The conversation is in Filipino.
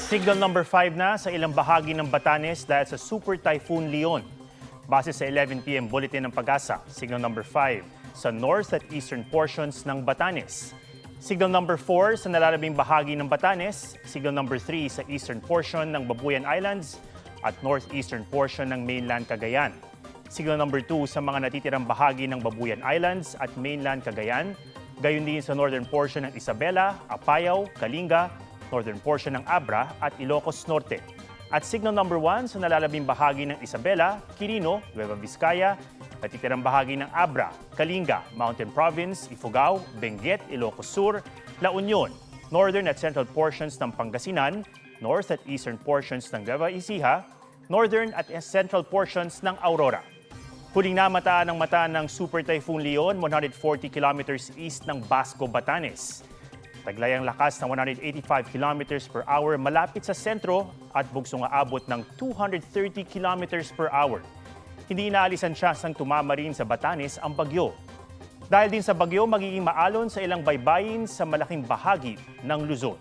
Signal number 5 na sa ilang bahagi ng Batanes dahil sa Super Typhoon Leon. Base sa 11 p.m. bulletin ng Pag-asa, signal number 5 sa north at eastern portions ng Batanes. Signal number 4 sa nalalabing bahagi ng Batanes, signal number 3 sa eastern portion ng Babuyan Islands at northeastern portion ng mainland Cagayan. Signal number 2 sa mga natitirang bahagi ng Babuyan Islands at mainland Cagayan, gayon din sa northern portion ng Isabela, Apayao, Kalinga, northern portion ng Abra at Ilocos Norte. At signal number 1 sa nalalabing bahagi ng Isabela, Quirino, Nueva Vizcaya, natitirang bahagi ng Abra, Kalinga, Mountain Province, Ifugao, Benguet, Ilocos Sur, La Union, northern at central portions ng Pangasinan, north at eastern portions ng Nueva Ecija, northern at central portions ng Aurora. Huling namataan ng mata ng Super Typhoon Leon, 140 kilometers east ng Basco, Batanes. Taglay ang lakas ng 185 kilometers per hour malapit sa sentro at bugsong aabot ng 230 kilometers per hour. Hindi inaalisan siya sang tumama rin sa Batanes ang bagyo. Dahil din sa bagyo, magiging maalon sa ilang baybayin sa malaking bahagi ng Luzon.